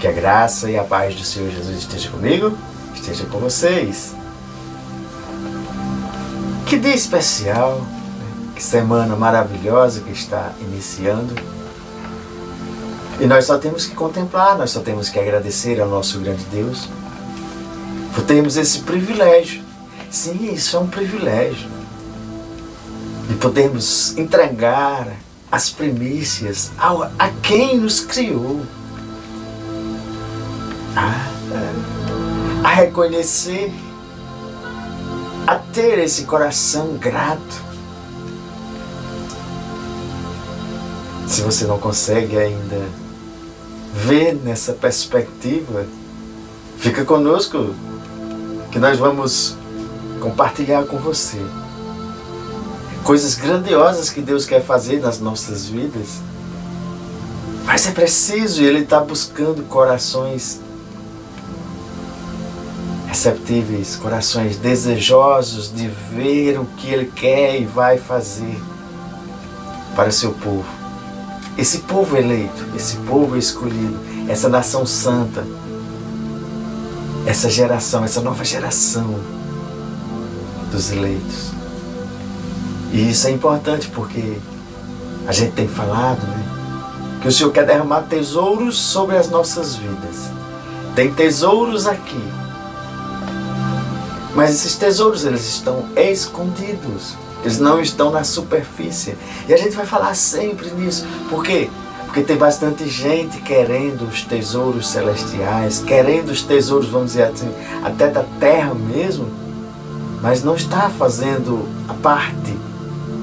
Que a graça e a paz do Senhor Jesus esteja comigo, esteja com vocês. Que dia especial, né? Que semana maravilhosa que está iniciando. E nós só temos que contemplar, nós só temos que agradecer ao nosso grande Deus por termos esse privilégio. Sim, isso é um privilégio. De podermos entregar as primícias a quem nos criou. A reconhecer, a ter esse coração grato. Se você não consegue ainda ver nessa perspectiva, fica conosco que nós vamos compartilhar com você coisas grandiosas que Deus quer fazer nas nossas vidas. Mas é preciso, e Ele está buscando corações receptíveis, corações desejosos de ver o que Ele quer e vai fazer para o seu povo. Esse povo eleito, esse povo escolhido, essa nação santa, essa geração, essa nova geração dos eleitos. E isso é importante porque a gente tem falado, né, que o Senhor quer derramar tesouros sobre as nossas vidas. Tem tesouros aqui. Mas esses tesouros, eles estão escondidos. Eles não estão na superfície. E a gente vai falar sempre nisso. Por quê? Porque tem bastante gente querendo os tesouros celestiais, querendo os tesouros, vamos dizer assim, até da terra mesmo, mas não está fazendo a parte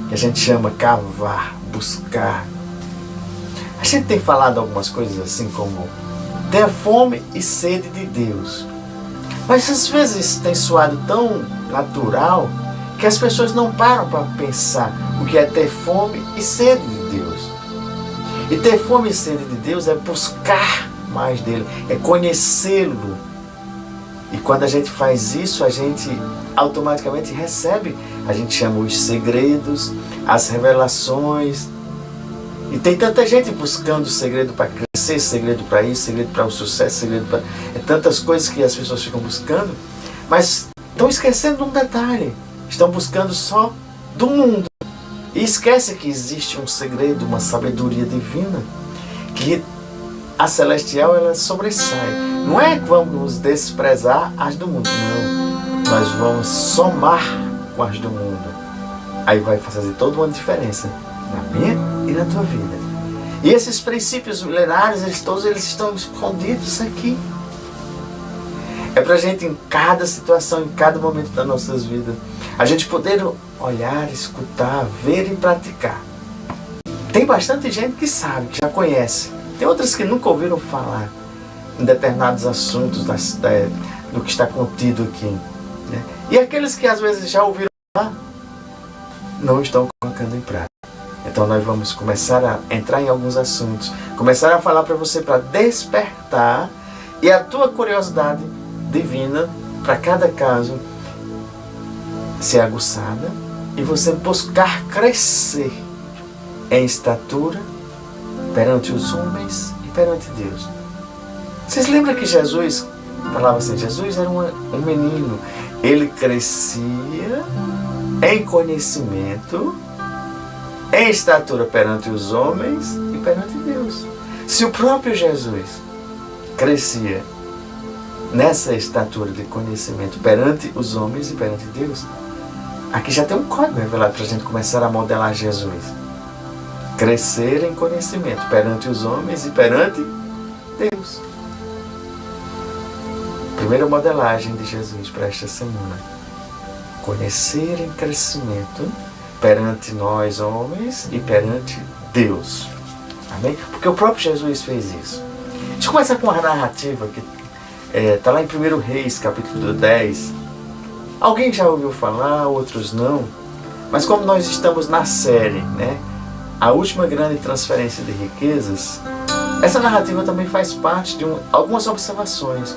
que a gente chama cavar, buscar. A gente tem falado algumas coisas assim como ter fome e sede de Deus. Mas às vezes tem soado tão natural que as pessoas não param para pensar o que é ter fome e sede de Deus. E ter fome e sede de Deus é buscar mais dele, é conhecê-lo. E quando a gente faz isso, a gente automaticamente recebe, a gente chama os segredos, as revelações. E tem tanta gente buscando segredo para crescer, segredo para isso, segredo para o sucesso, segredo para... É tantas coisas que as pessoas ficam buscando, mas estão esquecendo um detalhe. Estão buscando só do mundo. E esquece que existe um segredo, uma sabedoria divina, que a celestial, ela sobressai. Não é que vamos desprezar as do mundo, não. Nós vamos somar com as do mundo. Aí vai fazer toda uma diferença na minha e na tua vida. E esses princípios milenares, todos eles estão escondidos aqui. É para a gente, em cada situação, em cada momento das nossas vidas, a gente poder olhar, escutar, ver e praticar. Tem bastante gente que sabe, que já conhece. Tem outras que nunca ouviram falar em determinados assuntos do que está contido aqui, né? E aqueles que às vezes já ouviram falar, não estão colocando em prática. Então nós vamos começar a entrar em alguns assuntos, começar a falar para você, para despertar, e a tua curiosidade divina, para cada caso, ser aguçada, e você buscar crescer em estatura perante os homens e perante Deus. Vocês lembram que Jesus falava assim, Jesus era um menino, ele crescia em conhecimento, em estatura perante os homens e perante Deus. Se o próprio Jesus crescia nessa estatura de conhecimento perante os homens e perante Deus, aqui já tem um código revelado para a gente começar a modelar Jesus. Crescer em conhecimento perante os homens e perante Deus. Primeira modelagem de Jesus para esta semana. Conhecer em crescimento perante nós homens e perante Deus. Amém? Porque o próprio Jesus fez isso. Deixa eu começar com uma narrativa que está lá em 1 Reis, capítulo 10. Alguém já ouviu falar, outros não. Mas como nós estamos na série, né, a última grande transferência de riquezas, essa narrativa também faz parte de algumas observações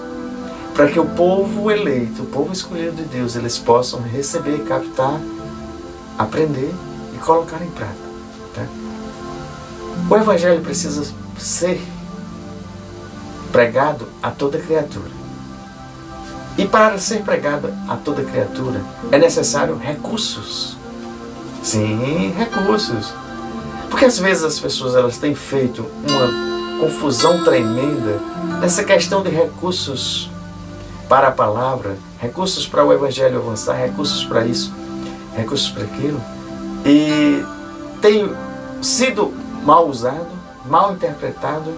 para que o povo eleito, o povo escolhido de Deus, eles possam receber, captar, aprender e colocar em prática. Tá? O Evangelho precisa ser pregado a toda criatura. E para ser pregado a toda criatura é necessário recursos. Sim, recursos. Porque às vezes as pessoas elas têm feito uma confusão tremenda nessa questão de recursos para a palavra, recursos para o evangelho avançar, recursos para isso, recursos para aquilo. E tem sido mal usado, mal interpretado.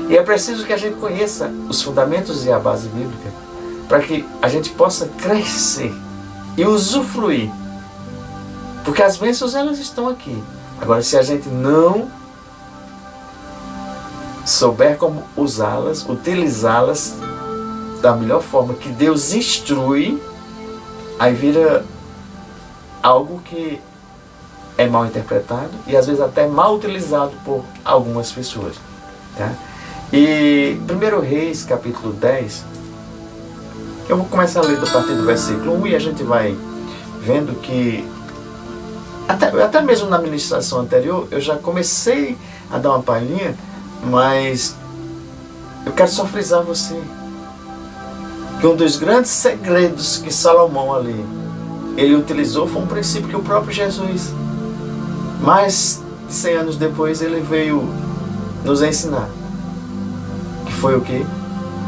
E é preciso que a gente conheça os fundamentos e a base bíblica para que a gente possa crescer e usufruir. Porque as bênçãos elas estão aqui. Agora, se a gente não souber como usá-las, utilizá-las da melhor forma que Deus instrui, aí vira algo que é mal interpretado e às vezes até mal utilizado por algumas pessoas. Tá? E 1 Reis, capítulo 10, eu vou começar a ler a partir do versículo 1 e a gente vai vendo que até mesmo na ministração anterior eu já comecei a dar uma palhinha, mas eu quero só frisar você que um dos grandes segredos que Salomão ali ele utilizou foi um princípio que o próprio Jesus, mais de 100 anos depois, ele veio nos ensinar. Que foi o quê?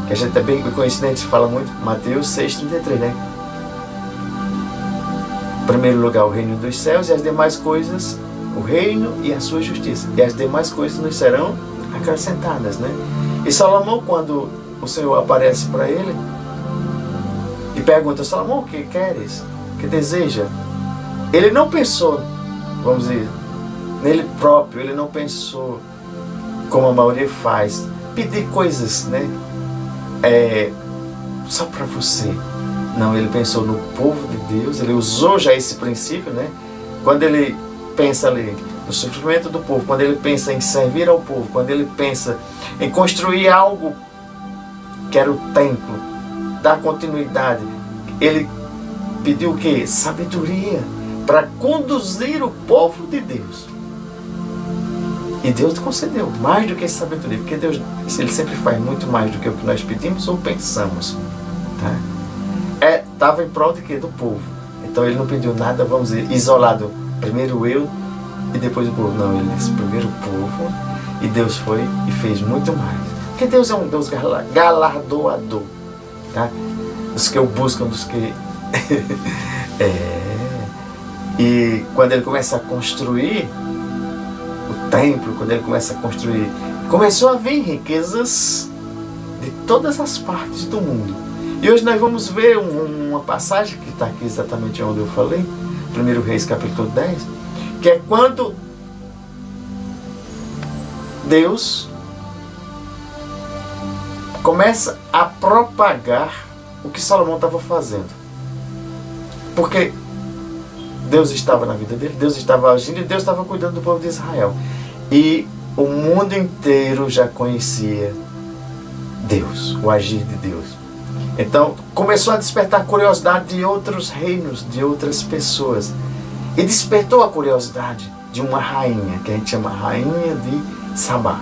Que a gente é bem conhecido, a gente fala muito, Mateus 6,33, né? Em primeiro lugar, o reino dos céus e as demais coisas, o reino e a sua justiça. E as demais coisas nos serão acrescentadas, né? E Salomão, quando o Senhor aparece para ele e pergunta, Salomão, o que queres? O que deseja? Ele não pensou, vamos dizer, nele próprio, ele não pensou como a maioria faz, pedir coisas, né? Só para você. Não, ele pensou no povo de Deus, ele usou já esse princípio, né? Quando ele pensa ali no sofrimento do povo, quando ele pensa em servir ao povo, quando ele pensa em construir algo que era o templo, dar continuidade, ele pediu o quê? Sabedoria para conduzir o povo de Deus. E Deus concedeu mais do que sabedoria, porque Deus ele sempre faz muito mais do que o que nós pedimos ou pensamos. Tá? Estava em prol de quê? Do povo. Então ele não pediu nada, vamos dizer, isolado. Primeiro eu e depois o povo. Não, ele disse primeiro o povo e Deus foi e fez muito mais. Porque Deus é um Deus galardoador. Tá? Dos que o buscam, dos que... E quando ele começa a construir o templo, quando ele começa a construir, começou a vir riquezas de todas as partes do mundo. E hoje nós vamos ver uma passagem que está aqui exatamente onde eu falei, 1 Reis capítulo 10, que é quando Deus começa a propagar o que Salomão estava fazendo. Porque Deus estava na vida dele, Deus estava agindo e Deus estava cuidando do povo de Israel. E o mundo inteiro já conhecia Deus, o agir de Deus. Então começou a despertar a curiosidade de outros reinos, de outras pessoas. E despertou a curiosidade de uma rainha, que a gente chama Rainha de Sabá.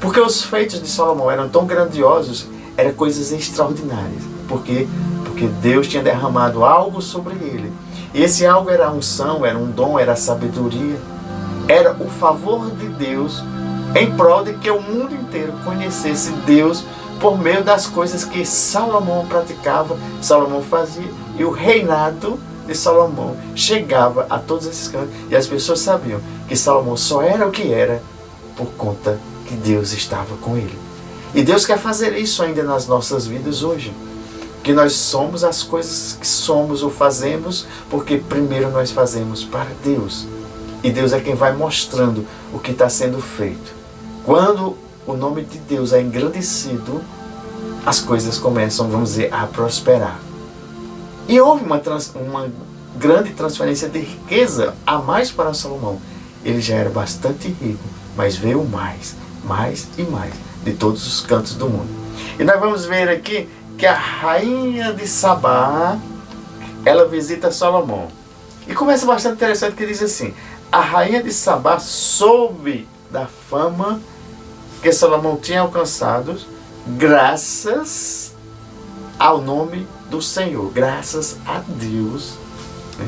Porque os feitos de Salomão eram tão grandiosos, eram coisas extraordinárias. Por quê? Porque Deus tinha derramado algo sobre ele. E esse algo era a unção, era um dom, era a sabedoria. Era o favor de Deus em prol de que o mundo inteiro conhecesse Deus por meio das coisas que Salomão praticava, Salomão fazia. E o reinado de Salomão chegava a todos esses cantos. E as pessoas sabiam que Salomão só era o que era por conta que Deus estava com ele. E Deus quer fazer isso ainda nas nossas vidas hoje. Que nós somos as coisas que somos ou fazemos, porque primeiro nós fazemos para Deus. E Deus é quem vai mostrando o que está sendo feito. Quando o nome de Deus é engrandecido, as coisas começam, vamos dizer, a prosperar. E houve uma grande transferência de riqueza a mais para Salomão. Ele já era bastante rico, mas veio mais e mais, de todos os cantos do mundo. E nós vamos ver aqui que a rainha de Sabá, ela visita Salomão. E começa bastante interessante que diz assim: a rainha de Sabá soube da fama que Salomão tinha alcançado graças ao nome do Senhor, graças a Deus, né?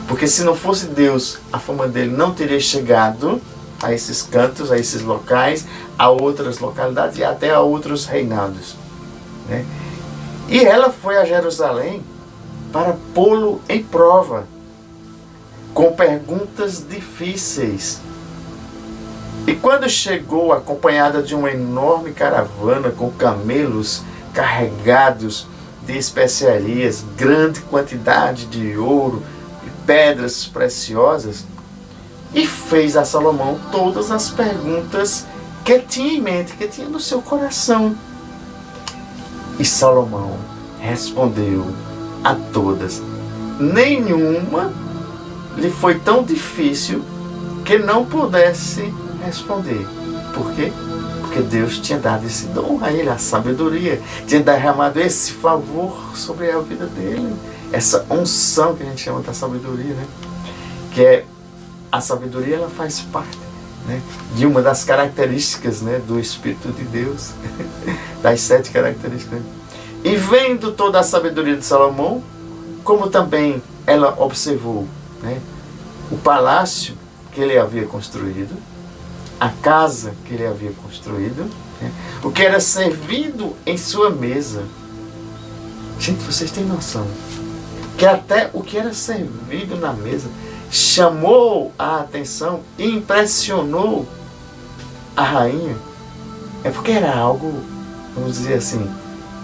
Porque se não fosse Deus, a fama dele não teria chegado a esses cantos, a esses locais, a outras localidades e até a outros reinados, né? E ela foi a Jerusalém para pô-lo em prova, com perguntas difíceis. E quando chegou acompanhada de uma enorme caravana com camelos carregados de especiarias, grande quantidade de ouro e pedras preciosas, e fez a Salomão todas as perguntas que tinha em mente, que tinha no seu coração. E Salomão respondeu a todas. Nenhuma lhe foi tão difícil que não pudesse responder. Por quê? Porque Deus tinha dado esse dom a ele, a sabedoria, tinha derramado esse favor sobre a vida dele, essa unção que a gente chama da sabedoria, né? Que é a sabedoria, ela faz parte, né, de uma das características, né, do Espírito de Deus, das 7 características. E vendo toda a sabedoria de Salomão, como também ela observou, né, o palácio que ele havia construído, a casa que ele havia construído, né, o que era servido em sua mesa. Gente, vocês têm noção que até o que era servido na mesa chamou a atenção e impressionou a rainha? É porque era algo, vamos dizer assim,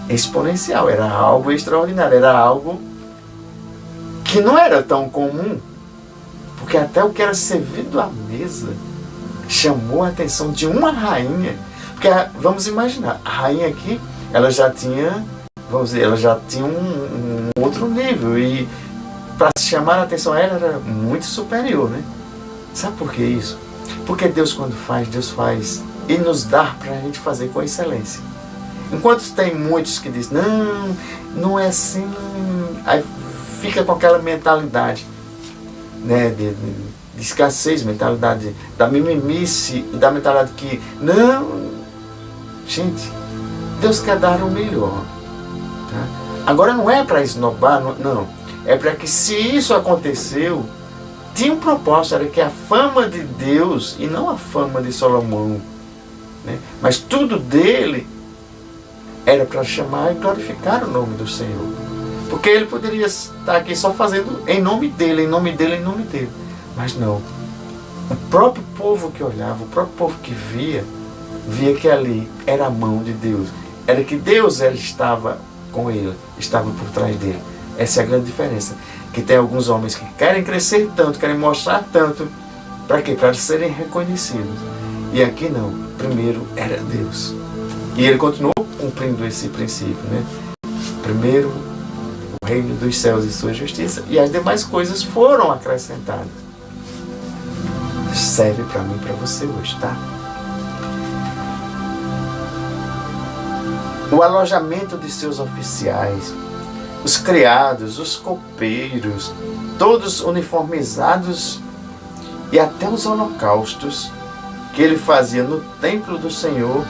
exponencial, era algo extraordinário, era algo que não era tão comum, porque até o que era servido à mesa chamou a atenção de uma rainha. Porque vamos imaginar, a rainha aqui, ela já tinha, vamos dizer, ela já tinha um outro nível, e para chamar a atenção a ela era muito superior, né? Sabe por que isso? Porque Deus, quando faz, Deus faz e nos dá para a gente fazer com excelência. Enquanto tem muitos que dizem, não, não é assim, aí fica com aquela mentalidade, né, de escassez, mentalidade da mimimice, da mentalidade que, não, gente, Deus quer dar o melhor, tá? Agora não é para esnobar, não, é para que, se isso aconteceu, tinha um propósito, era que a fama de Deus, e não a fama de Salomão, né, mas tudo dele era para chamar e glorificar o nome do Senhor. Porque ele poderia estar aqui só fazendo em nome dele, em nome dele, em nome dele. Mas não. O próprio povo que olhava, o próprio povo que via que ali era a mão de Deus. Era que Deus estava com ele, estava por trás dele. Essa é a grande diferença. Que tem alguns homens que querem crescer tanto, querem mostrar tanto. Para quê? Para serem reconhecidos. E aqui não. Primeiro era Deus. E ele continuou cumprindo esse princípio, né? Primeiro o reino dos céus e sua justiça, e as demais coisas foram acrescentadas. Serve para mim e para você hoje, tá? O alojamento de seus oficiais, os criados, os copeiros, todos uniformizados, e até os holocaustos que ele fazia no templo do Senhor,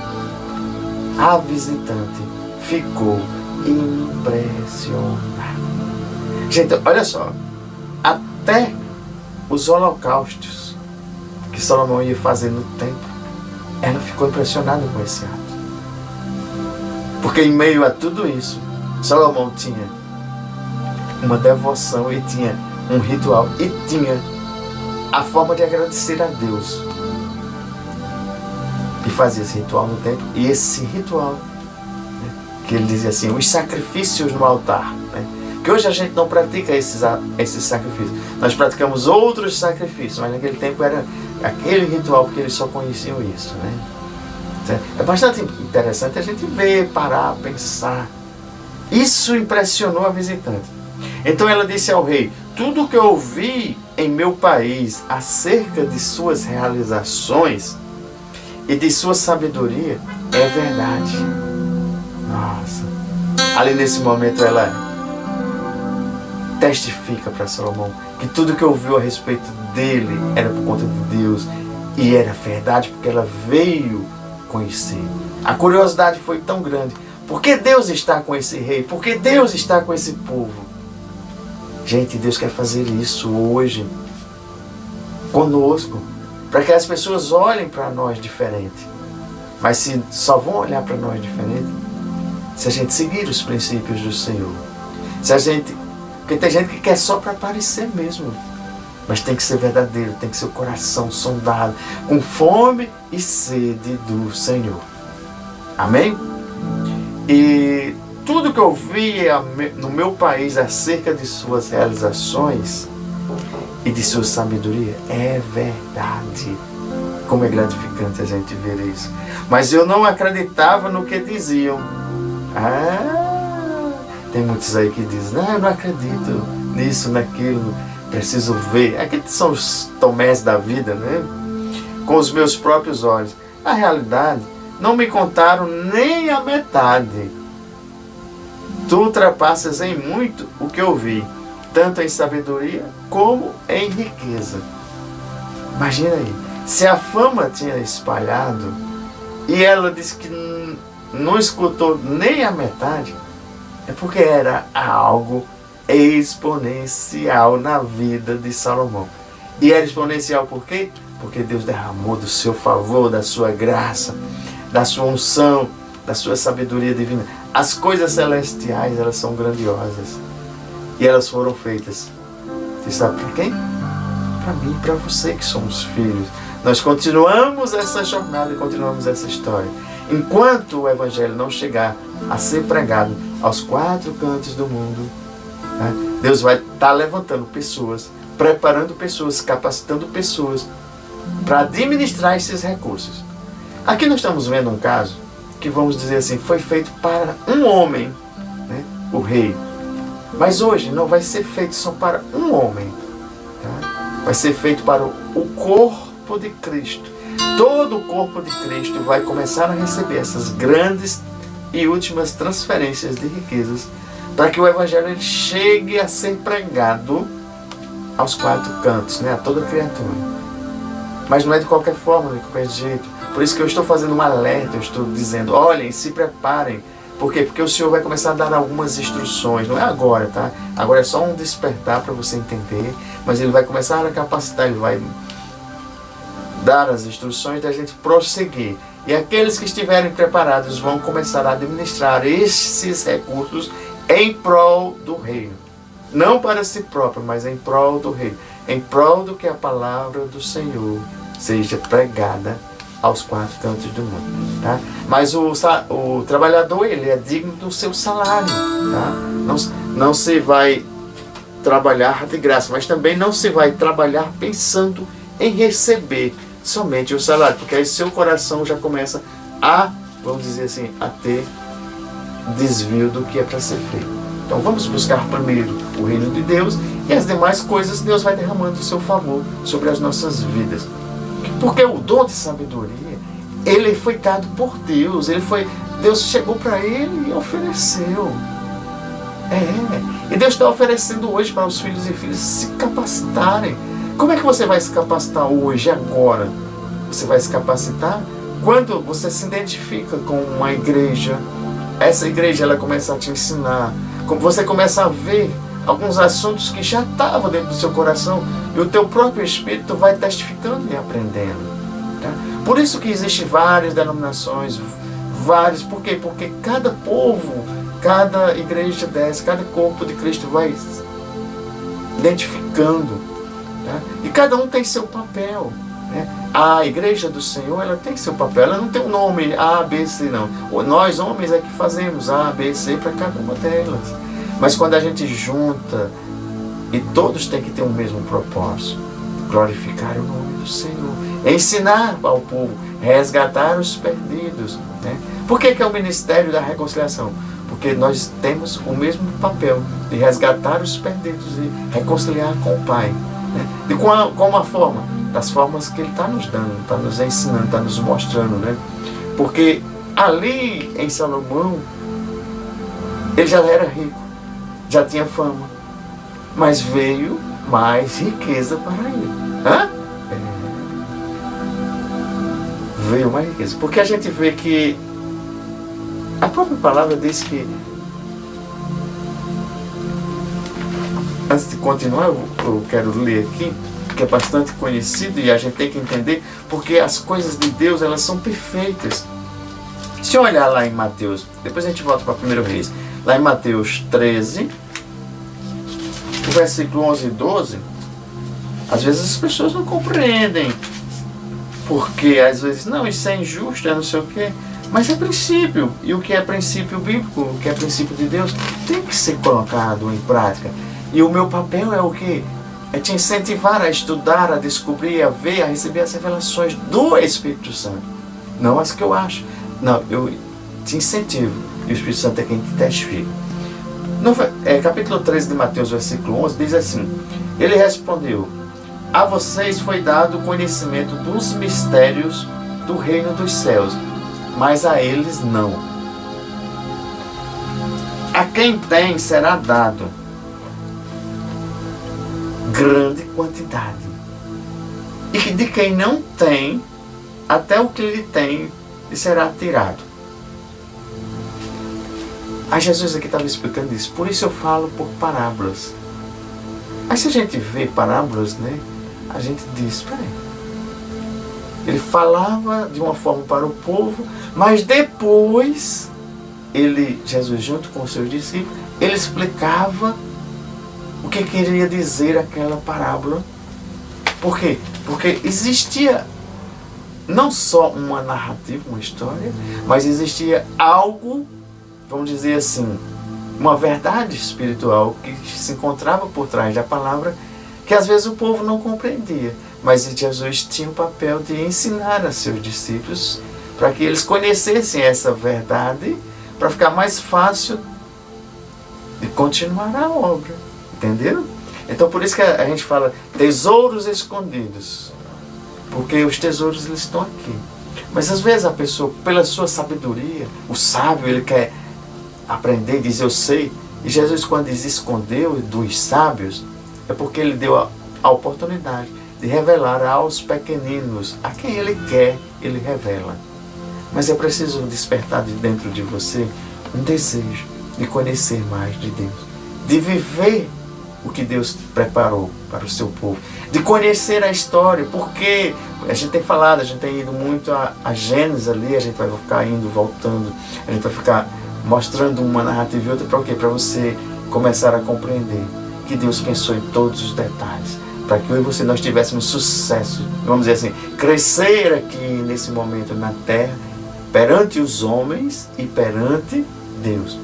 a visitante ficou impressionada. Gente, olha só, até os holocaustos que Salomão ia fazer no templo, ela ficou impressionada com esse ato. Porque em meio a tudo isso, Salomão tinha uma devoção, e tinha um ritual, e tinha a forma de agradecer a Deus. E fazia esse ritual no templo, e esse ritual, né, que ele dizia assim, os sacrifícios no altar, né, que hoje a gente não pratica esses sacrifícios, nós praticamos outros sacrifícios, mas naquele tempo era aquele ritual, porque eles só conheciam isso, né? É bastante interessante a gente ver, parar, pensar. Isso impressionou a visitante. Então ela disse ao rei, tudo que eu ouvi em meu país acerca de suas realizações e de sua sabedoria é verdade. Nossa. Ali nesse momento ela testifica para Salomão que tudo que ouviu a respeito dele era por conta de Deus, e era verdade porque ela veio conhecer. A curiosidade foi tão grande. Por que Deus está com esse rei? Por que Deus está com esse povo? Gente, Deus quer fazer isso hoje conosco, para que as pessoas olhem para nós diferente. Mas se só vão olhar para nós diferente se a gente seguir os princípios do Senhor. Se a gente, porque tem gente que quer só para aparecer mesmo. Mas tem que ser verdadeiro, tem que ser o coração sondado, com fome e sede do Senhor. Amém? E tudo que eu vi no meu país acerca de suas realizações e de sua sabedoria é verdade. Como é gratificante a gente ver isso. Mas eu não acreditava no que diziam. Tem muitos aí que dizem, não, eu não acredito nisso, naquilo, preciso ver. Aqueles são os Tomés da vida, né? Com os meus próprios olhos. Na realidade, não me contaram nem a metade. Tu ultrapassas em muito o que eu vi, tanto em sabedoria como em riqueza. Imagina aí, se a fama tinha espalhado e ela disse que não escutou nem a metade, é porque era algo exponencial na vida de Salomão. E era exponencial por quê? Porque Deus derramou do seu favor, da sua graça, da sua unção, da sua sabedoria divina. As coisas celestiais, elas são grandiosas. E elas foram feitas. Você sabe para quem? Para mim e para você que somos filhos. Nós continuamos essa jornada e continuamos essa história. Enquanto o Evangelho não chegar a ser pregado aos 4 cantos do mundo, né, Deus vai estar levantando pessoas, preparando pessoas, capacitando pessoas para administrar esses recursos. Aqui nós estamos vendo um caso que, vamos dizer assim, foi feito para um homem, né, o rei. Mas hoje não vai ser feito só para um homem. Tá? Vai ser feito para o corpo de Cristo. Todo o corpo de Cristo vai começar a receber essas grandes e últimas transferências de riquezas para que o Evangelho chegue a ser pregado aos 4 cantos, né, a toda criatura. Mas não é de qualquer forma, de qualquer jeito. Por isso que eu estou fazendo um alerta, eu estou dizendo, olhem, se preparem. Por quê? Porque o Senhor vai começar a dar algumas instruções. Não é agora, tá? Agora é só um despertar para você entender. Mas Ele vai começar a capacitar, Ele vai dar as instruções da gente prosseguir. E aqueles que estiverem preparados vão começar a administrar esses recursos em prol do reino. Não para si próprio, mas em prol do reino. Em prol do que a palavra do Senhor seja pregada aos 4 cantos do mundo. Tá? Mas o trabalhador, ele é digno do seu salário. Tá? Não se vai trabalhar de graça, mas também não se vai trabalhar pensando em receber somente o salário, porque aí seu coração já começa a, vamos dizer assim, a ter desvio do que é para ser feito. Então vamos buscar primeiro o reino de Deus e as demais coisas Deus vai derramando o seu favor sobre as nossas vidas. Porque o dom de sabedoria, ele foi dado por Deus. Deus chegou para ele e ofereceu. E Deus está oferecendo hoje para os filhos e filhas se capacitarem. Como é que você vai se capacitar hoje, agora? Você vai se capacitar quando você se identifica com uma igreja. Essa igreja, ela começa a te ensinar. Você começa a ver alguns assuntos que já estavam dentro do seu coração e o teu próprio espírito vai testificando e aprendendo. Tá? Por isso que existem várias denominações, por quê? Porque cada povo, cada igreja dessa, cada corpo de Cristo vai identificando. Tá? E cada um tem seu papel. Né? A igreja do Senhor, ela tem seu papel, ela não tem um nome A, B, C, não. Nós homens é que fazemos A, B, C para cada uma delas. Mas quando a gente junta, e todos têm que ter o mesmo propósito, glorificar o nome do Senhor, ensinar ao povo, resgatar os perdidos. Né? Por que é o ministério da reconciliação? Porque nós temos o mesmo papel de resgatar os perdidos e reconciliar com o Pai. Né? De qual uma forma? Das formas que Ele está nos dando, está nos ensinando, está nos mostrando. Né? Porque ali em Salomão, ele já era rico, já tinha fama, mas veio mais riqueza para ele. Veio mais riqueza. Porque a gente vê que A própria palavra diz que, antes de continuar, eu quero ler aqui, que é bastante conhecido e a gente tem que entender, porque as coisas de Deus, elas são perfeitas. Se eu olhar lá em Mateus, depois a gente volta para 1 Reis, lá em Mateus 13, o versículo 11 e 12, às vezes as pessoas não compreendem, porque às vezes, não, isso é injusto, é não sei o quê, mas é princípio, e o que é princípio bíblico, o que é princípio de Deus, tem que ser colocado em prática. E o meu papel é o quê? É te incentivar a estudar, a descobrir, a ver, a receber as revelações do Espírito Santo. Não as que eu acho. Não, eu te incentivo. E o Espírito Santo é quem te testifica. No capítulo 13 de Mateus, versículo 11, diz assim: ele respondeu: a vocês foi dado o conhecimento dos mistérios do reino dos céus, mas a eles não. A quem tem será dado grande quantidade, e de quem não tem, até o que lhe tem lhe será tirado. Aí Jesus aqui estava explicando isso. Por isso eu falo por parábolas. Aí se a gente vê parábolas, né, a gente diz, peraí, ele falava de uma forma para o povo, mas depois Jesus junto com os seus discípulos, ele explicava o que queria dizer aquela parábola. Por quê? Porque existia não só uma narrativa, uma história, mas existia algo, vamos dizer assim, uma verdade espiritual que se encontrava por trás da palavra, que às vezes o povo não compreendia. Mas Jesus tinha o papel de ensinar a seus discípulos para que eles conhecessem essa verdade, para ficar mais fácil de continuar a obra. Entenderam? Então por isso que a gente fala tesouros escondidos, porque os tesouros eles estão aqui. Mas às vezes a pessoa, pela sua sabedoria, o sábio, ele quer aprender e dizer eu sei. E Jesus, quando diz escondeu dos sábios, é porque ele deu a oportunidade de revelar aos pequeninos a quem ele quer, ele revela. Mas é preciso despertar de dentro de você um desejo de conhecer mais de Deus, de viver o que Deus preparou para o seu povo, de conhecer a história, porque a gente tem falado, a gente tem ido muito a Gênesis ali, a gente vai ficar indo, voltando, a gente vai ficar mostrando uma narrativa e outra para o quê? Para você começar a compreender que Deus pensou em todos os detalhes, para que eu e você nós tivéssemos sucesso, vamos dizer assim, crescer aqui nesse momento na terra, perante os homens e perante Deus.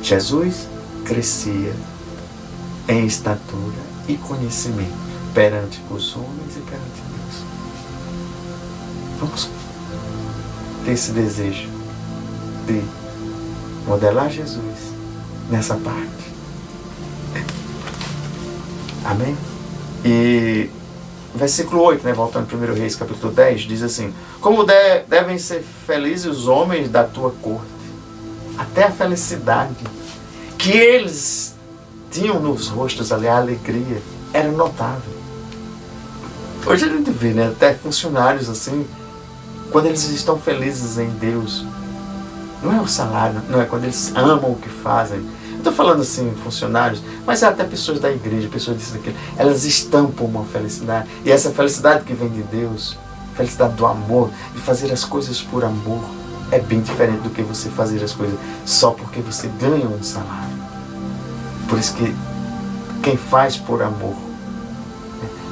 Jesus crescia em estatura e conhecimento perante os homens e perante Deus. Vamos ter esse desejo de modelar Jesus nessa parte. Amém? E versículo 8, né, voltando ao 1 Reis, capítulo 10, diz assim: como devem ser felizes os homens da tua corte, até a felicidade que eles tinham nos rostos ali, a alegria era notável. Hoje a gente vê, né, até funcionários assim, quando eles estão felizes em Deus, não é o salário, não é quando eles amam o que fazem. Eu estou falando assim, funcionários, mas é até pessoas da igreja, pessoas disso daquilo, elas estampam uma felicidade. E essa felicidade que vem de Deus, felicidade do amor, de fazer as coisas por amor, é bem diferente do que você fazer as coisas só porque você ganha um salário. Por isso que quem faz por amor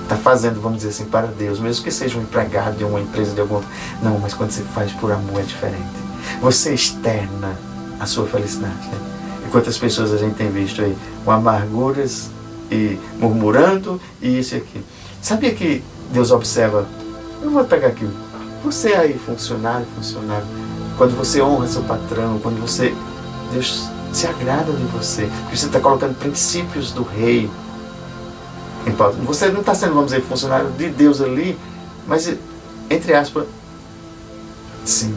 está fazendo, vamos dizer assim, para Deus, mesmo que seja um empregado de uma empresa de alguma. Não, mas quando você faz por amor é diferente. Você externa a sua felicidade, né? E quantas pessoas a gente tem visto aí com amarguras e murmurando e isso e aquilo. Sabia que Deus observa? Eu vou pegar aqui. Você aí, funcionário, quando você honra seu patrão, quando você... Deus se agrada de você, porque você está colocando princípios do rei em pauta. Você não está sendo, vamos dizer, funcionário de Deus ali, mas, entre aspas, sim.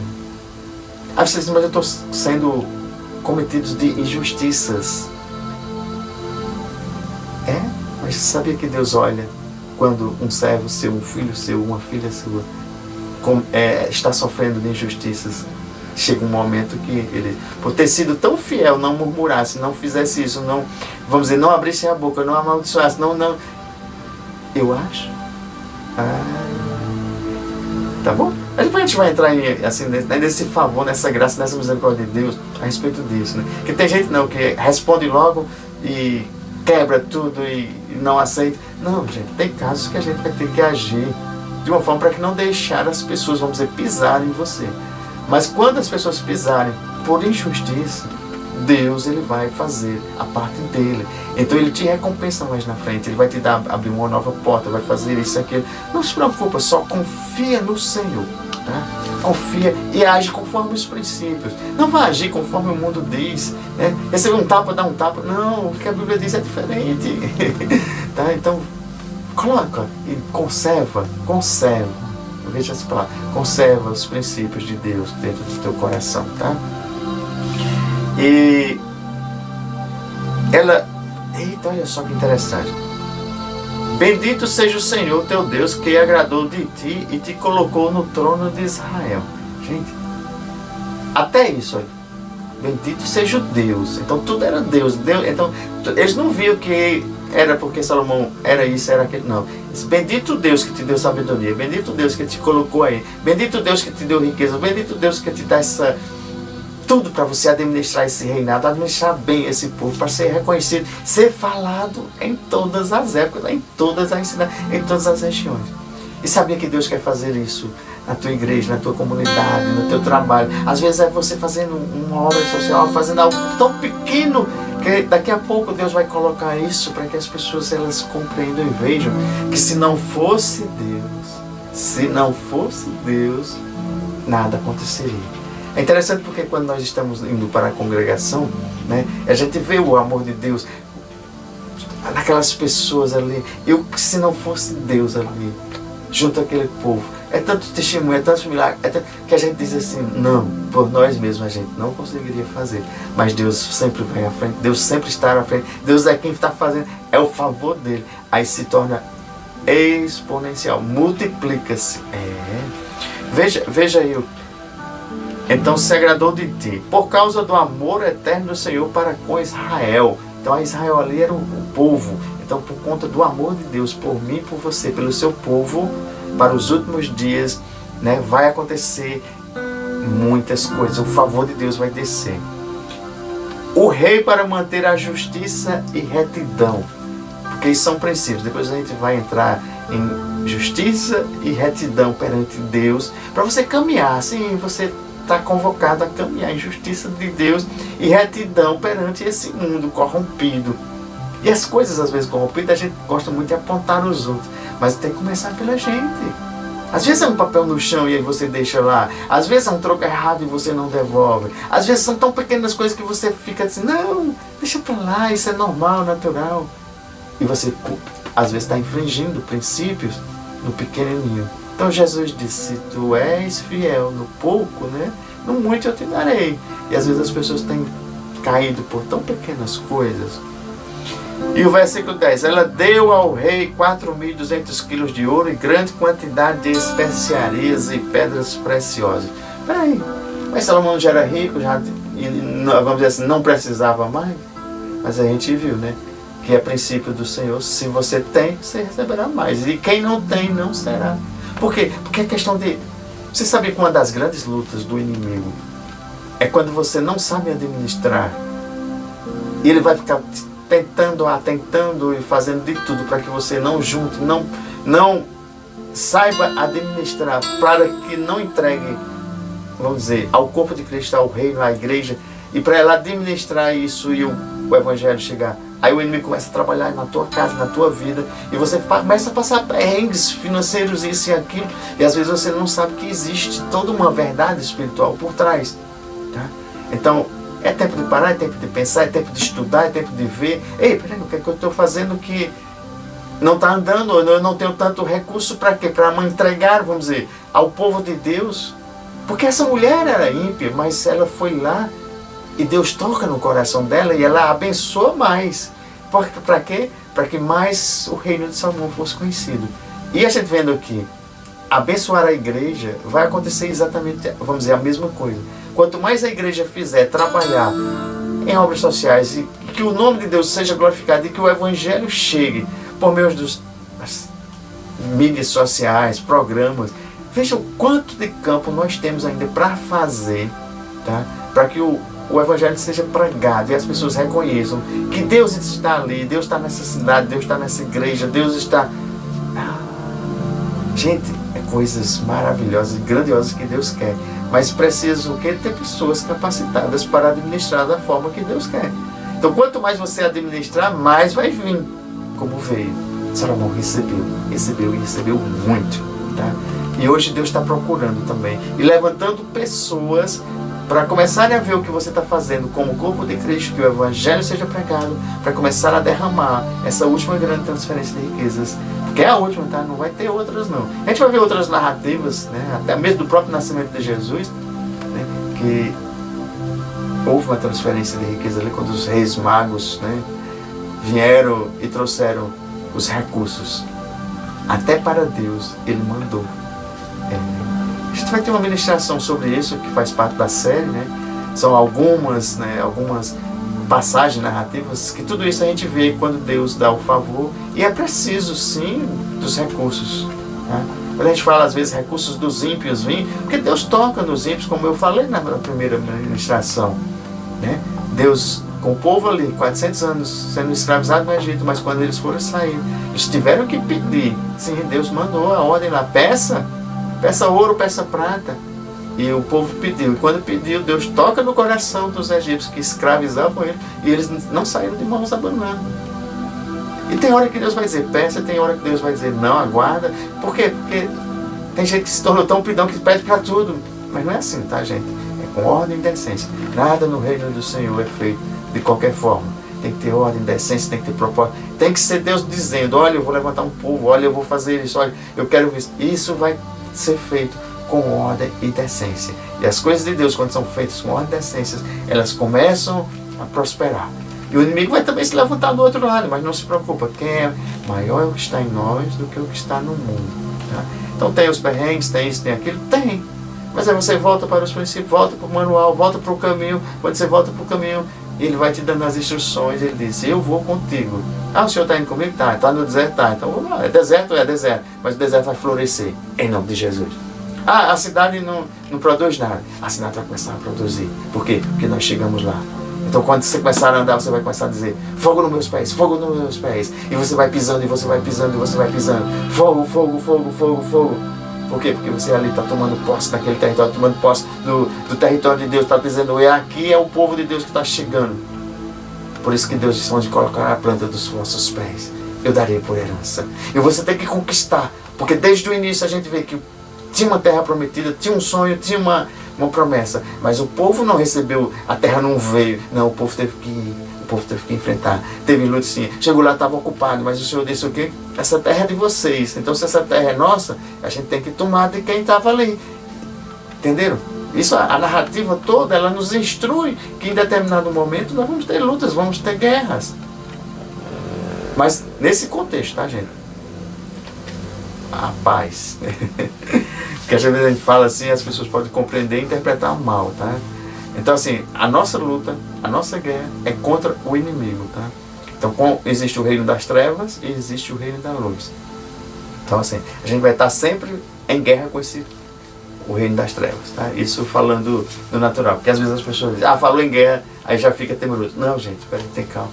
Aí você diz, mas eu estou sendo cometidos de injustiças. É, mas sabia que Deus olha quando um servo seu, um filho seu, uma filha sua está sofrendo de injustiças? chega um momento que ele, por ter sido tão fiel, não murmurasse, não fizesse isso, não, vamos dizer, não abrisse a boca, não amaldiçoasse, não, eu acho. Tá bom? Mas depois a gente vai entrar em, assim, nesse favor, nessa graça, nessa misericórdia de Deus a respeito disso, né? Porque tem gente não, que responde logo e quebra tudo e não aceita. Não, gente, tem casos que a gente vai ter que agir de uma forma para que não deixar as pessoas, vamos dizer, pisarem em você. Mas quando as pessoas pisarem por injustiça, Deus, ele vai fazer a parte dele. Então ele te recompensa mais na frente, ele vai te dar, abrir uma nova porta, vai fazer isso e aquilo. Não se preocupa, só confia no Senhor, tá? Confia e age conforme os princípios. Não vai agir conforme o mundo diz, né? Receber um tapa, dar um tapa. Não, o que a Bíblia diz é diferente. Tá? Então, coloca e conserva, veja essa palavra, conserva os princípios de Deus dentro do teu coração, tá? E ela, eita, olha só que interessante. Bendito seja o Senhor teu Deus, que agradou de ti e te colocou no trono de Israel. Gente, até isso, olha. Bendito seja o Deus. Então tudo era Deus. Então eles não viam que era porque Salomão era isso, era aquilo. Não. Bendito Deus que te deu sabedoria. Bendito Deus que te colocou aí. Bendito Deus que te deu riqueza. Bendito Deus que te dá essa... tudo para você administrar esse reinado, administrar bem esse povo, para ser reconhecido, ser falado em todas as épocas, em todas as cidades, em todas as regiões. E sabia que Deus quer fazer isso na tua igreja, na tua comunidade, no teu trabalho. Às vezes é você fazendo uma obra social, fazendo algo tão pequeno, que daqui a pouco Deus vai colocar isso para que as pessoas elas compreendam e vejam que se não fosse Deus, nada aconteceria. É interessante porque quando nós estamos indo para a congregação, né, a gente vê o amor de Deus naquelas pessoas ali. Se não fosse Deus ali, junto àquele povo, é tanto testemunho, é tanto milagre, que a gente diz assim, não, por nós mesmos a gente não conseguiria fazer. Mas Deus sempre vai à frente, Deus sempre está à frente, Deus é quem está fazendo, é o favor dele. Aí se torna exponencial, multiplica-se. Veja aí. Então se agradou de ti, por causa do amor eterno do Senhor para com Israel. Então a Israel ali era o povo. Então por conta do amor de Deus por mim e por você, pelo seu povo, para os últimos dias, né, vai acontecer muitas coisas. O favor de Deus vai descer. O rei para manter a justiça e retidão. Porque isso são princípios. Depois a gente vai entrar em justiça e retidão perante Deus. Para você caminhar, assim, você está convocado a caminhar em justiça de Deus e retidão perante esse mundo corrompido. E as coisas às vezes corrompidas, a gente gosta muito de apontar os outros, mas tem que começar pela gente. Às vezes é um papel no chão e aí você deixa lá, às vezes é um troco errado e você não devolve, às vezes são tão pequenas coisas que você fica assim, não, deixa pra lá, isso é normal, natural. E você às vezes está infringindo princípios no pequenininho. Então Jesus disse, se tu és fiel no pouco, né, no muito eu te darei. E às vezes as pessoas têm caído por tão pequenas coisas. E o versículo 10, ela deu ao rei 4.200 quilos de ouro e grande quantidade de especiarias e pedras preciosas. Peraí, mas Salomão já era rico, já, vamos dizer assim, não precisava mais? Mas a gente viu, né, que é princípio do Senhor, se você tem, você receberá mais. E quem não tem, não será. Por quê? Porque é questão de... Você sabe que uma das grandes lutas do inimigo é quando você não sabe administrar. E ele vai ficar tentando e fazendo de tudo para que você não junte, não saiba administrar, para que não entregue, vamos dizer, ao corpo de Cristo, ao reino, à igreja, e para ela administrar isso e o evangelho chegar. Aí o inimigo começa a trabalhar na tua casa, na tua vida, e você começa a passar perrengues financeiros, isso e aquilo, e às vezes você não sabe que existe toda uma verdade espiritual por trás, tá? Então, é tempo de parar, é tempo de pensar, é tempo de estudar, é tempo de ver. Ei, peraí, o que é que eu estou fazendo que não está andando? Eu não tenho tanto recurso para quê? Para entregar, vamos dizer, ao povo de Deus. Porque essa mulher era ímpia, mas ela foi lá e Deus toca no coração dela e ela abençoa mais. Para quê? Para que mais o reino de Salomão fosse conhecido. E a gente vendo aqui, abençoar a igreja vai acontecer exatamente, vamos dizer, a mesma coisa. Quanto mais a igreja fizer trabalhar em obras sociais e que o nome de Deus seja glorificado e que o evangelho chegue por meio das mídias sociais, programas, veja o quanto de campo nós temos ainda para fazer, tá? Para que o evangelho seja pregado e as pessoas reconheçam que Deus está ali, Deus está nessa cidade, Deus está nessa igreja, Deus está... Gente, é coisas maravilhosas e grandiosas que Deus quer, mas precisa o quê? Ter pessoas capacitadas para administrar da forma que Deus quer. Então, quanto mais você administrar, mais vai vir, como veio. Salomão recebeu muito, tá? E hoje Deus está procurando também e levantando pessoas para começarem a ver o que você está fazendo como corpo de Cristo, que o evangelho seja pregado, para começar a derramar essa última grande transferência de riquezas, porque é a última, tá? Não vai ter outras não. A gente vai ver outras narrativas, né? Até mesmo do próprio nascimento de Jesus, né? Que houve uma transferência de riqueza ali quando os reis magos, né? Vieram e trouxeram os recursos. Até para Deus Ele mandou. A gente vai ter uma ministração sobre isso, que faz parte da série, né? São algumas passagens narrativas, que tudo isso a gente vê quando Deus dá o favor, e é preciso sim dos recursos, tá? Quando a gente fala às vezes recursos dos ímpios vir, porque Deus toca nos ímpios, como eu falei na primeira ministração, né? Deus, com o povo ali, 400 anos sendo escravizado no Egito, mas quando eles foram sair, eles tiveram que pedir. Sim, Deus mandou a ordem lá, peça ouro, peça prata. E o povo pediu. E quando pediu, Deus toca no coração dos egípcios que escravizavam eles, e eles não saíram de mãos abanando. E tem hora que Deus vai dizer peça, tem hora que Deus vai dizer não, aguarda. Por quê? Porque tem gente que se tornou tão pidão que pede para tudo. Mas não é assim, tá, gente? É com ordem e decência. Nada no reino do Senhor é feito de qualquer forma. Tem que ter ordem, decência, tem que ter propósito. Tem que ser Deus dizendo, olha, eu vou levantar um povo, olha, eu vou fazer isso, olha, eu quero isso. Isso vai ser feito com ordem e decência. E as coisas de Deus, quando são feitas com ordem e decência, elas começam a prosperar. E o inimigo vai também se levantar do outro lado, mas não se preocupa, quem é maior é o que está em nós do que o que está no mundo, tá? Então tem os perrengues, tem isso, tem aquilo, tem. Mas aí você volta para os princípios, volta para o manual, volta para o caminho. Quando você volta para o caminho, Ele vai te dando as instruções. Ele diz, eu vou contigo. Ah, o Senhor está indo comigo? Tá. Está no deserto? Tá. Então vamos lá. É deserto? É deserto. Mas o deserto vai florescer, em nome de Jesus. Ah, a cidade não produz nada. A cidade vai começar a produzir. Por quê? Porque nós chegamos lá. Então quando você começar a andar, você vai começar a dizer, fogo nos meus pés, fogo nos meus pés. E você vai pisando, e você vai pisando, e você vai pisando. Fogo, fogo, fogo, fogo, fogo. Por quê? Porque você ali está tomando posse daquele território, tomando posse do território de Deus, está dizendo, aqui é o povo de Deus que está chegando. Por isso que Deus disse, onde colocar a planta dos vossos pés, eu darei por herança. E você tem que conquistar, porque desde o início a gente vê que tinha uma terra prometida, tinha um sonho, tinha uma promessa, mas o povo não recebeu, a terra não veio, não, o povo teve que ir. O povo teve que enfrentar, teve luta sim. Chegou lá, estava ocupado, mas o Senhor disse o quê? Essa terra é de vocês. Então se essa terra é nossa, a gente tem que tomar de quem estava ali. Entenderam? Isso, a narrativa toda, ela nos instrui que em determinado momento nós vamos ter lutas, vamos ter guerras. Mas nesse contexto, tá, gente? A paz. Porque às vezes a gente fala assim, as pessoas podem compreender e interpretar mal, tá? Então assim, a nossa luta, a nossa guerra é contra o inimigo, tá? Então existe o reino das trevas e existe o reino da luz. Então assim, a gente vai estar sempre em guerra com o reino das trevas, tá? Isso falando do natural, porque às vezes as pessoas dizem, falou em guerra, aí já fica temeroso. Não, gente, peraí, tem calma.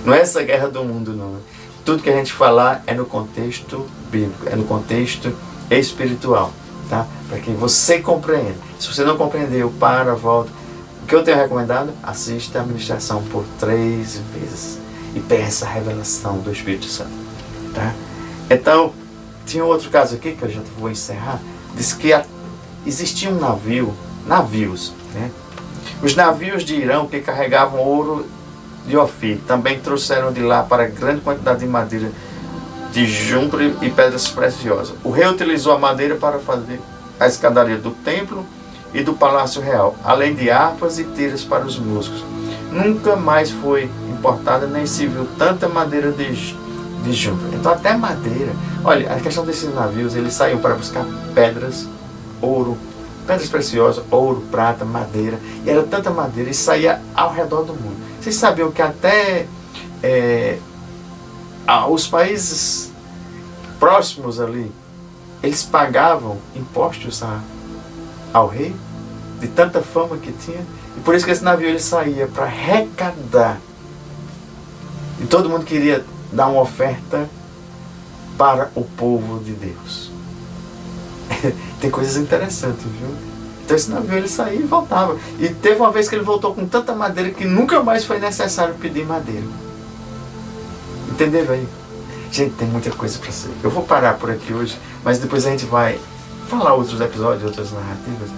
Não é essa guerra do mundo, não. Tudo que a gente falar é no contexto bíblico, é no contexto espiritual, tá? Para que você compreenda. Se você não compreendeu, volta. O que eu tenho recomendado? Assista a ministração por 3 vezes e peça a revelação do Espírito Santo, tá? Então, tinha outro caso aqui que eu já vou encerrar. Diz que existia um navios, né? Os navios de Irão que carregavam ouro de Ofir também trouxeram de lá para grande quantidade de madeira de junco e pedras preciosas. O rei utilizou a madeira para fazer a escadaria do templo e do palácio real, além de harpas e tiras para os músicos. Nunca mais foi importada nem se viu tanta madeira de junco. Então até madeira. Olha, a questão desses navios, eles saíam para buscar pedras, ouro, pedras preciosas, ouro, prata, madeira. E era tanta madeira, e saía ao redor do mundo. Vocês sabiam que até os países próximos ali, eles pagavam impostos ao rei, de tanta fama que tinha. E por isso que esse navio ele saía para arrecadar. E todo mundo queria dar uma oferta para o povo de Deus. Tem coisas interessantes, viu? Então esse navio ele saía e voltava. E teve uma vez que ele voltou com tanta madeira que nunca mais foi necessário pedir madeira. Entenderam aí? Gente, tem muita coisa para ser. Eu vou parar por aqui hoje, mas depois a gente vai falar outros episódios, outras narrativas.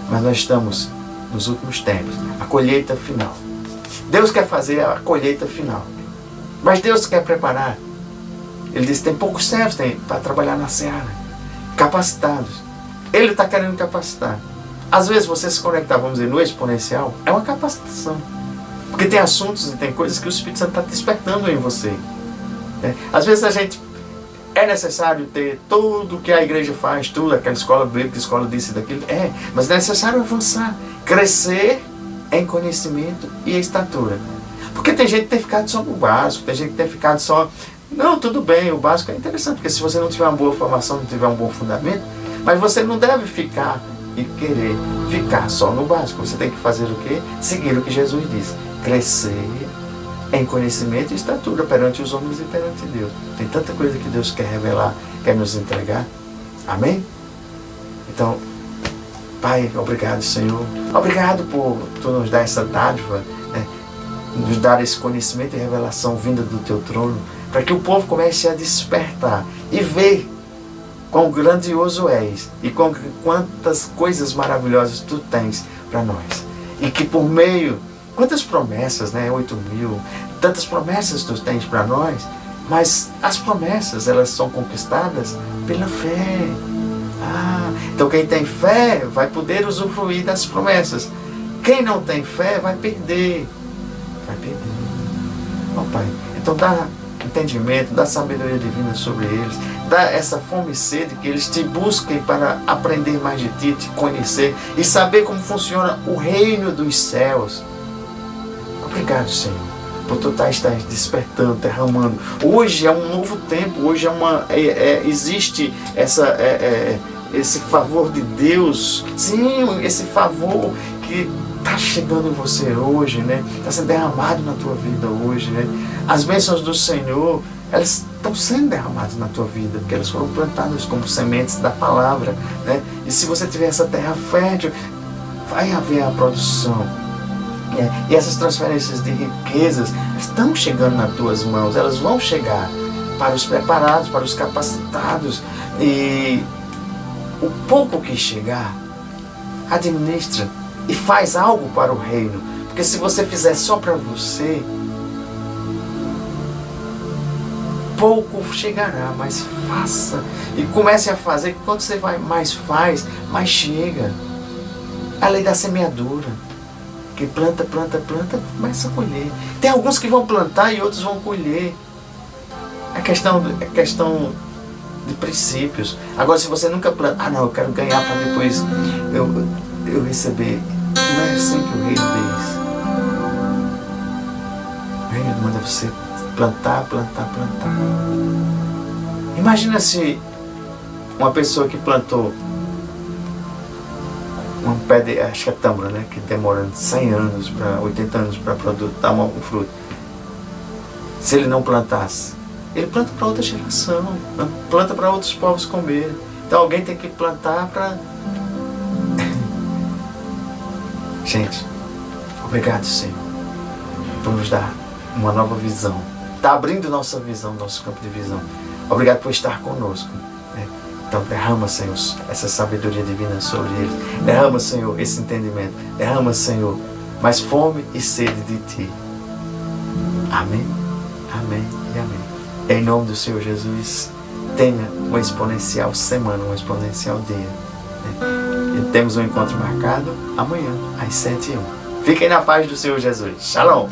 Mas nós estamos nos últimos tempos, a colheita final. Deus quer fazer a colheita final. Mas Deus quer preparar. Ele disse, tem poucos servos para trabalhar na seara, capacitados. Ele está querendo capacitar. Às vezes você se conectar, vamos dizer, no exponencial, é uma capacitação. Porque tem assuntos e tem coisas que o Espírito Santo está despertando em você. Às vezes é necessário ter tudo o que a igreja faz, tudo, aquela escola bíblica, escola disso e daquilo. Mas é necessário avançar, crescer em conhecimento e estatura. Porque tem gente que tem ficado só no básico, tem gente que tem ficado só... Não, tudo bem, o básico é interessante, porque se você não tiver uma boa formação, não tiver um bom fundamento, mas você não deve ficar e querer ficar só no básico. Você tem que fazer o quê? Seguir o que Jesus disse. Crescer em conhecimento e estatura perante os homens e perante Deus. Tem tanta coisa que Deus quer revelar, quer nos entregar. Amém? Então, Pai, obrigado, Senhor. Obrigado por Tu nos dar essa dádiva, nos dar esse conhecimento e revelação vinda do Teu trono, para que o povo comece a despertar e ver quão grandioso és e quantas coisas maravilhosas Tu tens para nós. E que por meio, quantas promessas, 8.000, tantas promessas Tu tens para nós, mas as promessas, elas são conquistadas pela fé. Então quem tem fé vai poder usufruir das promessas. Quem não tem fé vai perder. Vai perder. Pai, então dá entendimento, dá sabedoria divina sobre eles, dá essa fome e sede que eles Te busquem para aprender mais de Ti, Te conhecer e saber como funciona o reino dos céus. Obrigado, Senhor, por Tu estar despertando, derramando. Hoje é um novo tempo, hoje existe esse favor de Deus, sim, esse favor que está chegando em você hoje, está sendo derramado na tua vida hoje, As bênçãos do Senhor, elas estão sendo derramadas na tua vida, porque elas foram plantadas como sementes da palavra, E se você tiver essa terra fértil, vai haver a produção. E essas transferências de riquezas estão chegando nas tuas mãos, elas vão chegar para os preparados, para os capacitados, e o pouco que chegar, administra e faz algo para o reino. Porque se você fizer só para você, pouco chegará, mas faça. E comece a fazer, que quando você mais faz, mais chega. A lei da semeadura. Que planta, começa a colher. Tem alguns que vão plantar e outros vão colher. É questão de princípios. Agora, se você nunca planta, não, eu quero ganhar para depois eu receber. Não é assim que o reino diz. O reino manda você plantar. Imagina se uma pessoa que plantou um pé de, acho que é tâmara, que demora 100 anos, 80 anos para dar um fruto. Se ele não plantasse, ele planta para outra geração, planta para outros povos comer. Então alguém tem que plantar para... Gente, obrigado, Senhor, por nos dar uma nova visão. Está abrindo nossa visão, nosso campo de visão. Obrigado por estar conosco. Então derrama, Senhor, essa sabedoria divina sobre eles. Derrama, Senhor, esse entendimento. Derrama, Senhor, mais fome e sede de Ti. Amém, amém e amém. Em nome do Senhor Jesus, tenha uma exponencial semana, um exponencial dia. E temos um encontro marcado amanhã, às 7h01. Fiquem na paz do Senhor Jesus. Shalom!